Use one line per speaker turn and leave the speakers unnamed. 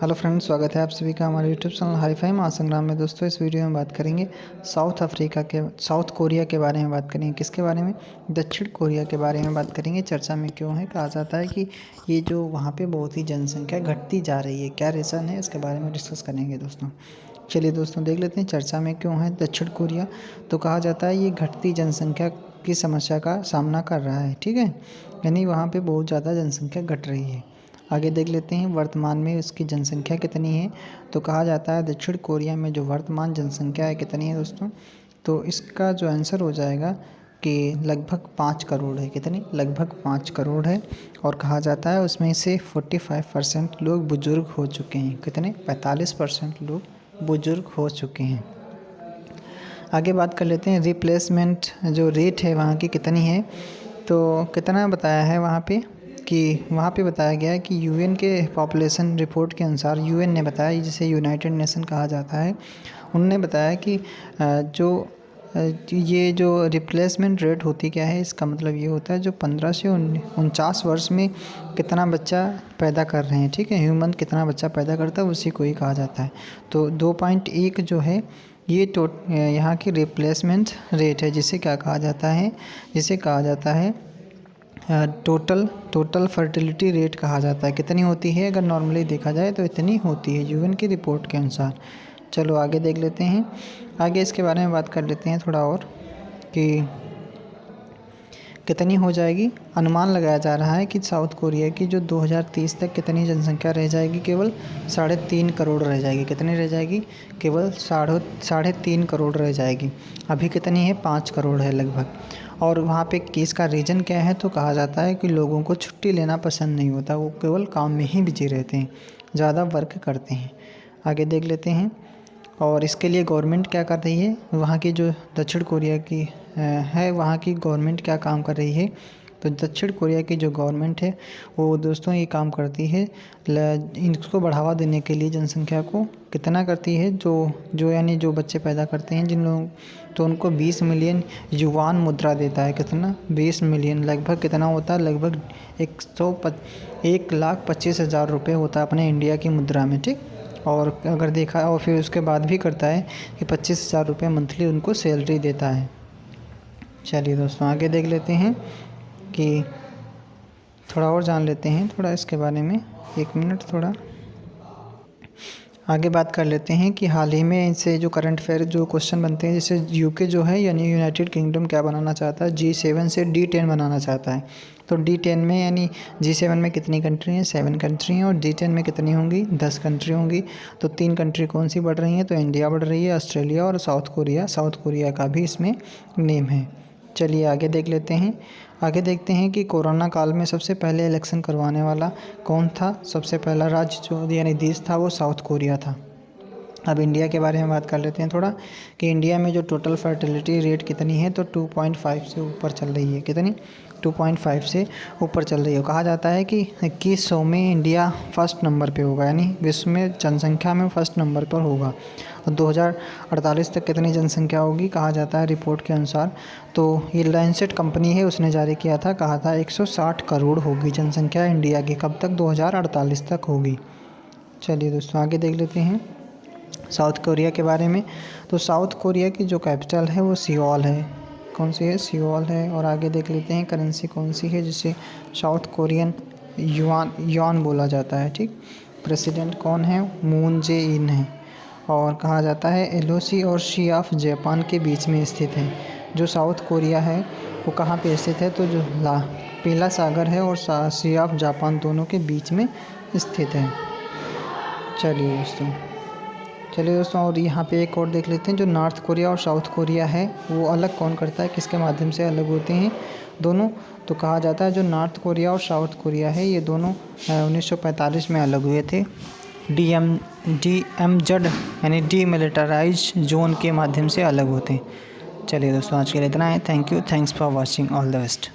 Hello friends, स्वागत है आप सभी का हमारे यूट्यूब चैनल हाईफाई महासंग्राम में। दोस्तों, इस वीडियो में बात करेंगे साउथ कोरिया के बारे में बात करेंगे। किसके बारे में? दक्षिण कोरिया के बारे में बात करेंगे। चर्चा में क्यों है? कहा जाता है कि ये जो वहाँ पे बहुत ही जनसंख्या घटती जा रही है, क्या रीज़न है, इसके बारे में डिस्कस करेंगे दोस्तों। चलिए दोस्तों, देख लेते हैं चर्चा में क्यों है दक्षिण कोरिया। तो कहा जाता है ये घटती जनसंख्या की समस्या का सामना कर रहा है, ठीक है, यानी वहाँ पे बहुत ज़्यादा जनसंख्या घट रही है। आगे देख लेते हैं वर्तमान में इसकी जनसंख्या कितनी है। तो कहा जाता है दक्षिण कोरिया में जो वर्तमान जनसंख्या है कितनी है दोस्तों। तो इसका जो आंसर हो जाएगा कि लगभग 5 करोड़ है। कितनी? लगभग 5 करोड़ है। और कहा जाता है उसमें से 45% लोग बुजुर्ग हो चुके हैं। कितने? 45% लोग बुजुर्ग हो चुके हैं। आगे बात कर लेते हैं रिप्लेसमेंट जो रेट है वहाँ की कितनी है। तो कितना बताया है वहाँ पे कि वहाँ पे बताया गया है कि यूएन के पॉपुलेशन रिपोर्ट के अनुसार, यूएन ने बताया, जिसे यूनाइटेड नेशन कहा जाता है, उन्होंने बताया कि ये जो रिप्लेसमेंट रेट होती क्या है, इसका मतलब ये होता है जो 15 से 49 वर्ष में कितना बच्चा पैदा कर रहे हैं, ठीक है, ह्यूमन कितना बच्चा पैदा करता है उसी को ही कहा जाता है। तो 2.1 जो है ये यहाँ की रिप्लेसमेंट रेट है, जिसे क्या कहा जाता है, जिसे कहा जाता है टोटल फर्टिलिटी रेट कहा जाता है। कितनी होती है? अगर नॉर्मली देखा जाए तो इतनी होती है यूएन की रिपोर्ट के अनुसार। चलो आगे देख लेते हैं। आगे इसके बारे में बात कर लेते हैं थोड़ा और कि कितनी हो जाएगी। अनुमान लगाया जा रहा है कि साउथ कोरिया की जो 2030 तक कितनी जनसंख्या रह जाएगी, केवल 3.5 करोड़ रह जाएगी। कितनी रह जाएगी? केवल 3.5 करोड़ रह जाएगी। अभी कितनी है? 5 करोड़ है लगभग। और वहाँ पे इसका रीज़न क्या है? तो कहा जाता है कि लोगों को छुट्टी लेना पसंद नहीं होता, वो केवल काम में ही बिजी रहते हैं, ज़्यादा वर्क करते हैं। आगे देख लेते हैं। और इसके लिए गवर्नमेंट क्या कर रही है, वहाँ की जो दक्षिण कोरिया की है, वहाँ की गवर्नमेंट क्या काम कर रही है। तो दक्षिण कोरिया की जो गवर्नमेंट है वो दोस्तों ये काम करती है इनको बढ़ावा देने के लिए, जनसंख्या को कितना करती है, जो यानी जो बच्चे पैदा करते हैं जिन लोगों, तो उनको 20 मिलियन युवान मुद्रा देता है। कितना? 20 मिलियन। लगभग कितना होता है? लगभग 1,25,000 रुपये होता है अपने इंडिया की मुद्रा में, ठीक। और अगर देखा, और फिर उसके बाद भी करता है कि 25,000 रुपये मंथली उनको सैलरी देता है। चलिए दोस्तों, आगे देख लेते हैं कि थोड़ा और जान लेते हैं थोड़ा इसके बारे में। 1 मिनट, थोड़ा आगे बात कर लेते हैं कि हाल ही में इनसे जो करंट अफेयर जो क्वेश्चन बनते हैं, जैसे यूके जो है यानी यूनाइटेड किंगडम क्या बनाना चाहता है, G7 से D10 बनाना चाहता है। तो D10 में यानी G7 में कितनी कंट्री हैं? 7 कंट्री हैं। और D10 में कितनी होंगी? 10 कंट्री होंगी। तो 3 कंट्री कौन सी बढ़ रही हैं? तो इंडिया बढ़ रही है, ऑस्ट्रेलिया और साउथ कोरिया। साउथ कोरिया का भी इसमें नेम है। चलिए आगे देख लेते हैं। आगे देखते हैं कि कोरोना काल में सबसे पहले इलेक्शन करवाने वाला कौन था। सबसे पहला राज्य जो यानी देश था वो साउथ कोरिया था। अब इंडिया के बारे में बात कर लेते हैं थोड़ा कि इंडिया में जो टोटल फर्टिलिटी रेट कितनी है, तो 2.5 से ऊपर चल रही है। कितनी? 2.5 से ऊपर चल रही है। कहा जाता है कि 2100 में इंडिया फर्स्ट नंबर पे होगा, यानी विश्व में जनसंख्या में फर्स्ट नंबर पर होगा। और 2048 तक कितनी जनसंख्या होगी कहा जाता है रिपोर्ट के अनुसार। तो ये लैंसेट कंपनी है, उसने जारी किया था, कहा था 160 करोड़ होगी जनसंख्या इंडिया की। कब तक? 2048 तक होगी। चलिए दोस्तों, आगे देख लेते हैं साउथ कोरिया के बारे में। तो साउथ कोरिया की जो कैपिटल है वो सियोल है। कौन सी है? सियोल है। और आगे देख लेते हैं करेंसी कौन सी है जिसे साउथ कोरियन युआन बोला जाता है, ठीक। प्रेसिडेंट कौन है? मून जे इन है। और कहा जाता है एलओसी और सी ऑफ जापान के बीच में स्थित है। जो साउथ कोरिया है वो कहाँ पे स्थित है? तो जो पीला सागर है और सी ऑफ जापान दोनों के बीच में स्थित है। चलिए दोस्तों, और यहाँ पे एक और देख लेते हैं। जो नॉर्थ कोरिया और साउथ कोरिया है वो अलग कौन करता है, किसके माध्यम से अलग होते हैं दोनों। तो कहा जाता है जो नॉर्थ कोरिया और साउथ कोरिया है ये दोनों 1945 में अलग हुए थे। DMZ यानी डीमिलिटराइज जोन के माध्यम से अलग होते हैं। चलिए दोस्तों, आज के लिए इतना है। Thank you, thanks for watching, all the best.